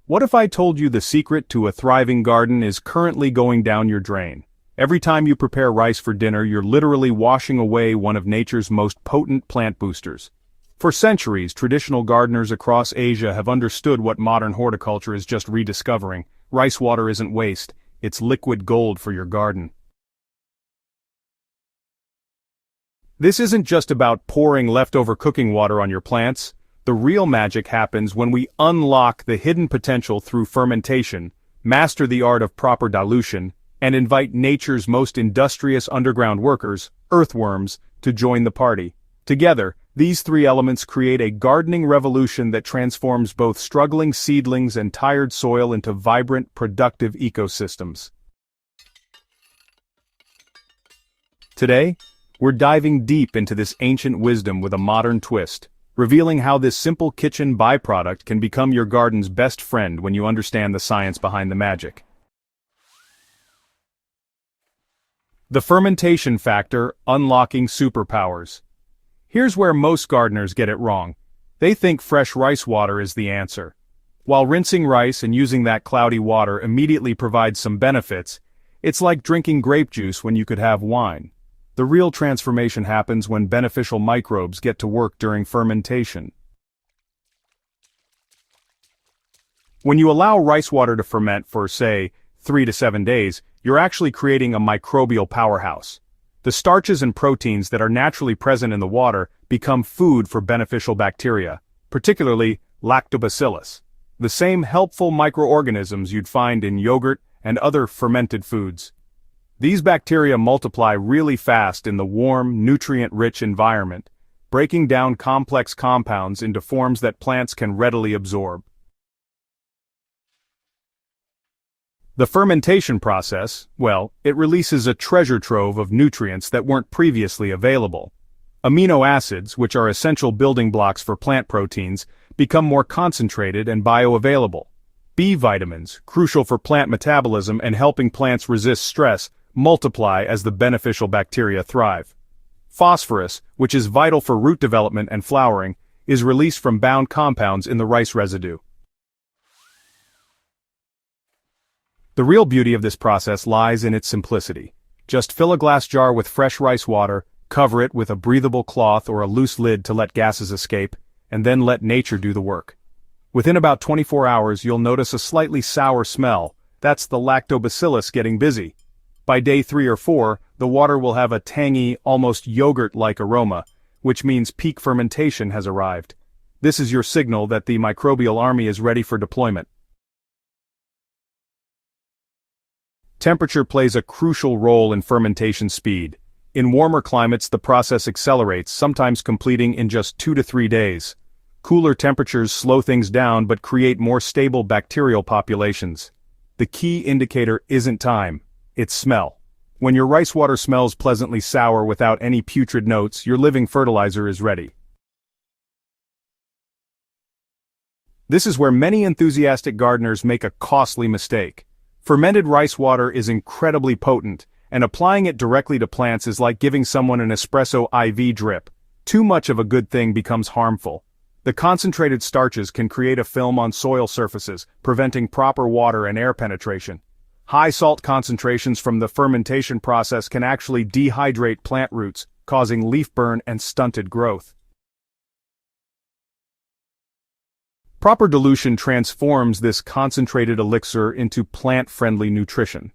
What if I told you the secret to a thriving garden is currently going down your drain? Every time you prepare rice for dinner, you're literally washing away one of nature's most potent plant boosters. For centuries, traditional gardeners across Asia have understood what modern horticulture is just rediscovering. Rice water isn't waste, it's liquid gold for your garden. This isn't just about pouring leftover cooking water on your plants. The real magic happens when we unlock the hidden potential through fermentation, master the art of proper dilution, and invite nature's most industrious underground workers, earthworms, to join the party. Together, these three elements create a gardening revolution that transforms both struggling seedlings and tired soil into vibrant, productive ecosystems. Today, we're diving deep into this ancient wisdom with a modern twist, revealing how this simple kitchen byproduct can become your garden's best friend when you understand the science behind the magic. The fermentation factor, unlocking superpowers. Here's where most gardeners get it wrong. They think fresh rice water is the answer. While rinsing rice and using that cloudy water immediately provides some benefits, it's like drinking grape juice when you could have wine. The real transformation happens when beneficial microbes get to work during fermentation. When you allow rice water to ferment for, say, 3 to 7 days, you're actually creating a microbial powerhouse. The starches and proteins that are naturally present in the water become food for beneficial bacteria, particularly lactobacillus, the same helpful microorganisms you'd find in yogurt and other fermented foods. These bacteria multiply really fast in the warm, nutrient-rich environment, breaking down complex compounds into forms that plants can readily absorb. The fermentation process, well, it releases a treasure trove of nutrients that weren't previously available. Amino acids, which are essential building blocks for plant proteins, become more concentrated and bioavailable. B vitamins, crucial for plant metabolism and helping plants resist stress, multiply as the beneficial bacteria thrive. Phosphorus, which is vital for root development and flowering, is released from bound compounds in the rice residue. The real beauty of this process lies in its simplicity. Just fill a glass jar with fresh rice water, cover it with a breathable cloth or a loose lid to let gases escape, and then let nature do the work. Within about 24 hours you'll notice a slightly sour smell. That's the lactobacillus getting busy. By day 3 or 4, the water will have a tangy, almost yogurt-like aroma, which means peak fermentation has arrived. This is your signal that the microbial army is ready for deployment. Temperature plays a crucial role in fermentation speed. In warmer climates, the process accelerates, sometimes completing in just 2 to 3 days. Cooler temperatures slow things down but create more stable bacterial populations. The key indicator isn't time, it's smell. When your rice water smells pleasantly sour without any putrid notes, your living fertilizer is ready. This is where many enthusiastic gardeners make a costly mistake. Fermented rice water is incredibly potent, and applying it directly to plants is like giving someone an espresso IV drip. Too much of a good thing becomes harmful. The concentrated starches can create a film on soil surfaces, preventing proper water and air penetration. High salt concentrations from the fermentation process can actually dehydrate plant roots, causing leaf burn and stunted growth. Proper dilution transforms this concentrated elixir into plant-friendly nutrition.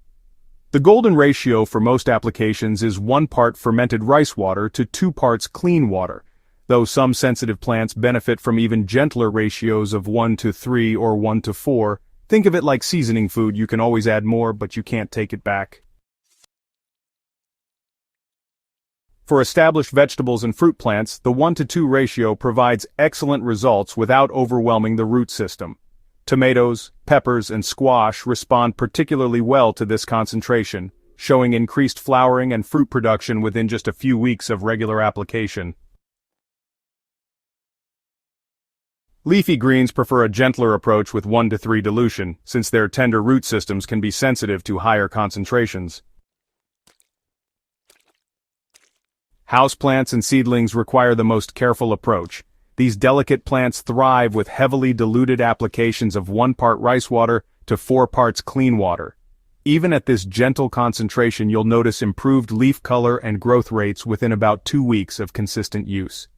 The golden ratio for most applications is 1 part fermented rice water to 2 parts clean water, though some sensitive plants benefit from even gentler ratios of 1 to 3 or 1 to 4. Think of it like seasoning food, you can always add more, but you can't take it back. For established vegetables and fruit plants, the 1 to 2 ratio provides excellent results without overwhelming the root system. Tomatoes, peppers, and squash respond particularly well to this concentration, showing increased flowering and fruit production within just a few weeks of regular application. Leafy greens prefer a gentler approach with 1 to 3 dilution, since their tender root systems can be sensitive to higher concentrations. Houseplants and seedlings require the most careful approach. These delicate plants thrive with heavily diluted applications of 1 part rice water to 4 parts clean water. Even at this gentle concentration, you'll notice improved leaf color and growth rates within about 2 weeks of consistent use.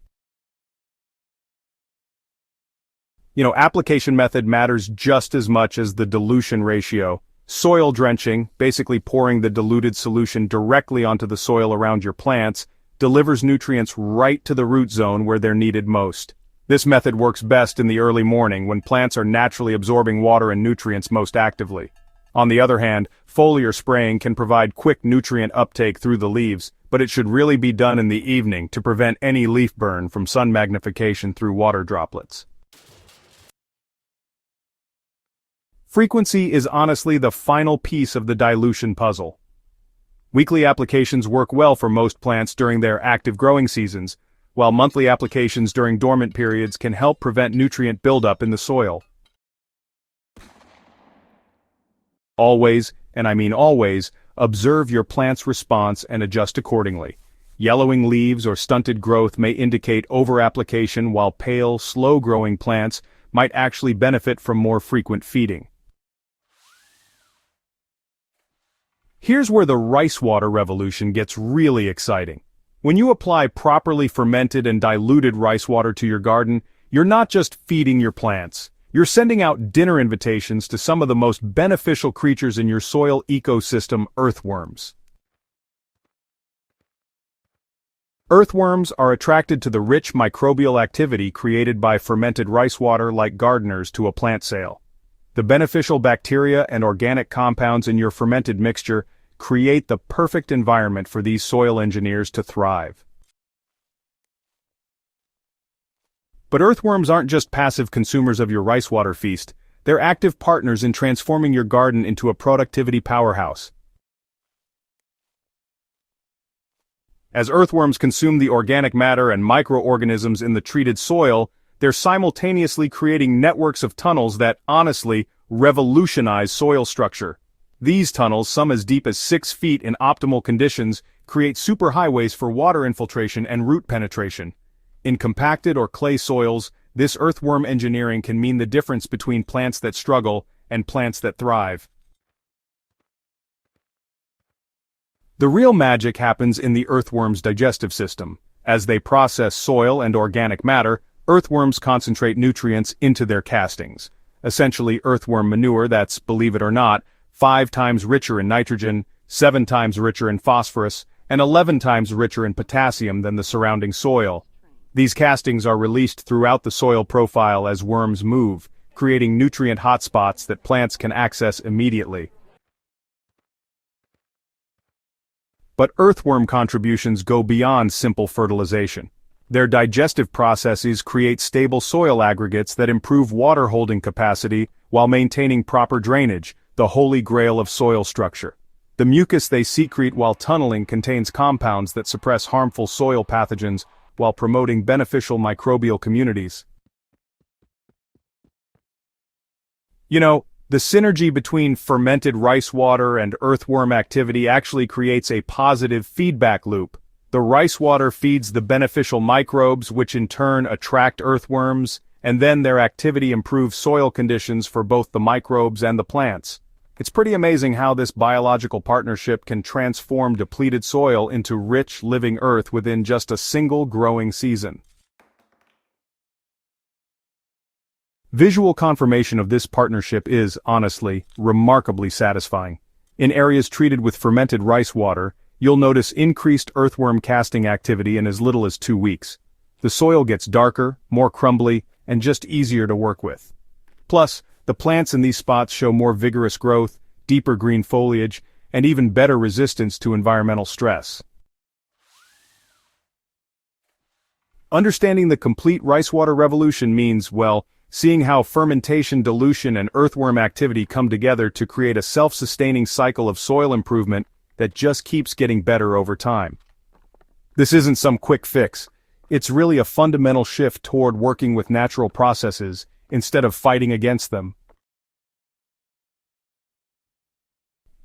Application method matters just as much as the dilution ratio. Soil drenching, basically pouring the diluted solution directly onto the soil around your plants, delivers nutrients right to the root zone where they're needed most. This method works best in the early morning when plants are naturally absorbing water and nutrients most actively. On the other hand, foliar spraying can provide quick nutrient uptake through the leaves, but it should really be done in the evening to prevent any leaf burn from sun magnification through water droplets. Frequency is honestly the final piece of the dilution puzzle. Weekly applications work well for most plants during their active growing seasons, while monthly applications during dormant periods can help prevent nutrient buildup in the soil. Always, and I mean always, observe your plant's response and adjust accordingly. Yellowing leaves or stunted growth may indicate over-application, while pale, slow-growing plants might actually benefit from more frequent feeding. Here's where the rice water revolution gets really exciting. When you apply properly fermented and diluted rice water to your garden, you're not just feeding your plants. You're sending out dinner invitations to some of the most beneficial creatures in your soil ecosystem, earthworms. Earthworms are attracted to the rich microbial activity created by fermented rice water like gardeners to a plant sale. The beneficial bacteria and organic compounds in your fermented mixture create the perfect environment for these soil engineers to thrive. But earthworms aren't just passive consumers of your rice water feast, they're active partners in transforming your garden into a productivity powerhouse. As earthworms consume the organic matter and microorganisms in the treated soil, they're simultaneously creating networks of tunnels that, honestly, revolutionize soil structure. These tunnels, some as deep as 6 feet in optimal conditions, create superhighways for water infiltration and root penetration. In compacted or clay soils, this earthworm engineering can mean the difference between plants that struggle and plants that thrive. The real magic happens in the earthworm's digestive system. As they process soil and organic matter, earthworms concentrate nutrients into their castings. Essentially earthworm manure that's, believe it or not, 5 times richer in nitrogen, 7 times richer in phosphorus, and 11 times richer in potassium than the surrounding soil. These castings are released throughout the soil profile as worms move, creating nutrient hotspots that plants can access immediately. But earthworm contributions go beyond simple fertilization. Their digestive processes create stable soil aggregates that improve water holding capacity while maintaining proper drainage, the holy grail of soil structure. The mucus they secrete while tunneling contains compounds that suppress harmful soil pathogens while promoting beneficial microbial communities. The synergy between fermented rice water and earthworm activity actually creates a positive feedback loop. The rice water feeds the beneficial microbes, which in turn attract earthworms, and then their activity improves soil conditions for both the microbes and the plants. It's pretty amazing how this biological partnership can transform depleted soil into rich, living earth within just a single growing season. Visual confirmation of this partnership is, honestly, remarkably satisfying. In areas treated with fermented rice water, you'll notice increased earthworm casting activity in as little as 2 weeks. The soil gets darker, more crumbly, and just easier to work with. Plus, the plants in these spots show more vigorous growth, deeper green foliage, and even better resistance to environmental stress. Understanding the complete rice water revolution means, well, seeing how fermentation, dilution, and earthworm activity come together to create a self-sustaining cycle of soil improvement that just keeps getting better over time. This isn't some quick fix. It's really a fundamental shift toward working with natural processes instead of fighting against them.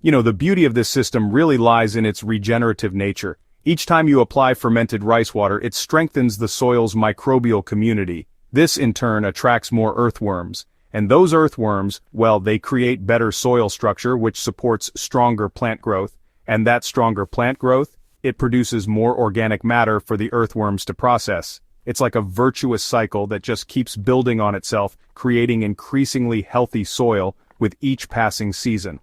The beauty of this system really lies in its regenerative nature. Each time you apply fermented rice water, it strengthens the soil's microbial community. This in turn attracts more earthworms. And those earthworms, well, they create better soil structure which supports stronger plant growth. And that stronger plant growth, it produces more organic matter for the earthworms to process. It's like a virtuous cycle that just keeps building on itself, creating increasingly healthy soil with each passing season.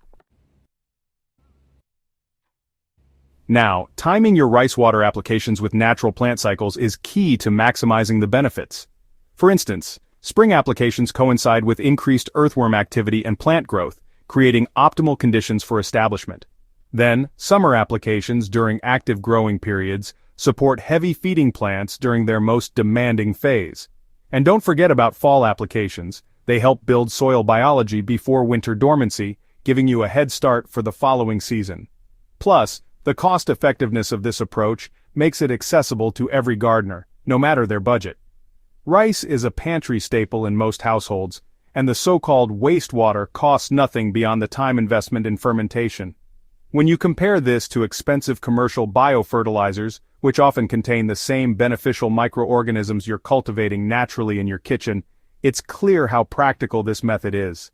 Now, timing your rice water applications with natural plant cycles is key to maximizing the benefits. For instance, spring applications coincide with increased earthworm activity and plant growth, creating optimal conditions for establishment. Then, summer applications during active growing periods support heavy feeding plants during their most demanding phase. And don't forget about fall applications. They help build soil biology before winter dormancy, giving you a head start for the following season. Plus, the cost-effectiveness of this approach makes it accessible to every gardener, no matter their budget. Rice is a pantry staple in most households, and the so-called wastewater costs nothing beyond the time investment in fermentation. When you compare this to expensive commercial biofertilizers, which often contain the same beneficial microorganisms you're cultivating naturally in your kitchen, it's clear how practical this method is.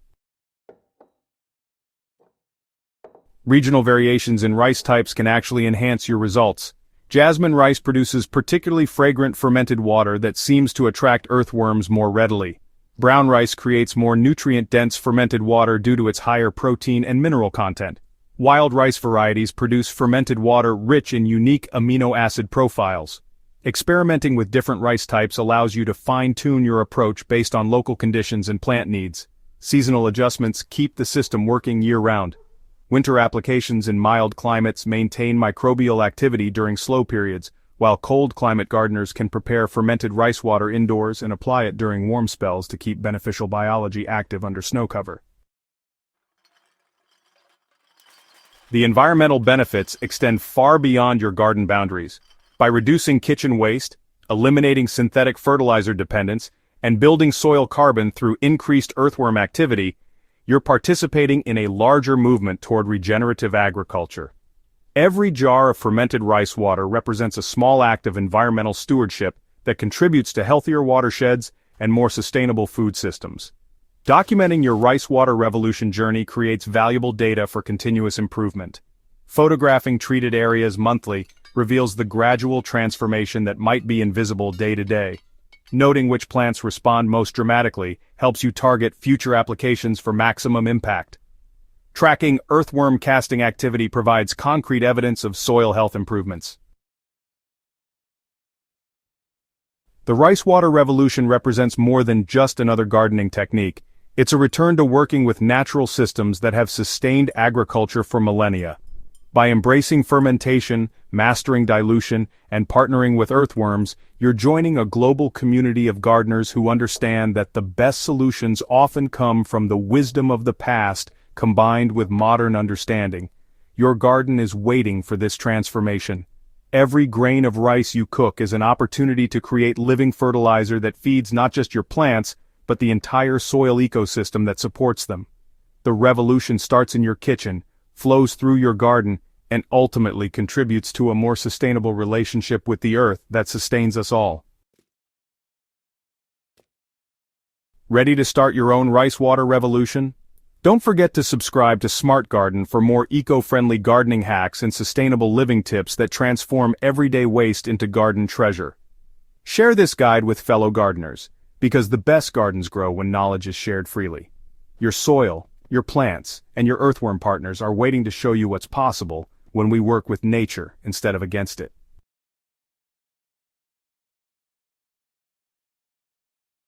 Regional variations in rice types can actually enhance your results. Jasmine rice produces particularly fragrant fermented water that seems to attract earthworms more readily. Brown rice creates more nutrient-dense fermented water due to its higher protein and mineral content. Wild rice varieties produce fermented water rich in unique amino acid profiles. Experimenting with different rice types allows you to fine-tune your approach based on local conditions and plant needs. Seasonal adjustments keep the system working year-round. Winter applications in mild climates maintain microbial activity during slow periods, while cold climate gardeners can prepare fermented rice water indoors and apply it during warm spells to keep beneficial biology active under snow cover. The environmental benefits extend far beyond your garden boundaries. By reducing kitchen waste, eliminating synthetic fertilizer dependence, and building soil carbon through increased earthworm activity, you're participating in a larger movement toward regenerative agriculture. Every jar of fermented rice water represents a small act of environmental stewardship that contributes to healthier watersheds and more sustainable food systems. Documenting your rice water revolution journey creates valuable data for continuous improvement. Photographing treated areas monthly reveals the gradual transformation that might be invisible day to day. Noting which plants respond most dramatically helps you target future applications for maximum impact. Tracking earthworm casting activity provides concrete evidence of soil health improvements. The rice water revolution represents more than just another gardening technique. It's a return to working with natural systems that have sustained agriculture for millennia. By embracing fermentation, mastering dilution, and partnering with earthworms, you're joining a global community of gardeners who understand that the best solutions often come from the wisdom of the past combined with modern understanding. Your garden is waiting for this transformation. Every grain of rice you cook is an opportunity to create living fertilizer that feeds not just your plants, but the entire soil ecosystem that supports them. The revolution starts in your kitchen, flows through your garden, and ultimately contributes to a more sustainable relationship with the earth that sustains us all. Ready to start your own rice water revolution? Don't forget to subscribe to Smart Garden for more eco-friendly gardening hacks and sustainable living tips that transform everyday waste into garden treasure. Share this guide with fellow gardeners, because the best gardens grow when knowledge is shared freely. Your soil, your plants, and your earthworm partners are waiting to show you what's possible when we work with nature instead of against it.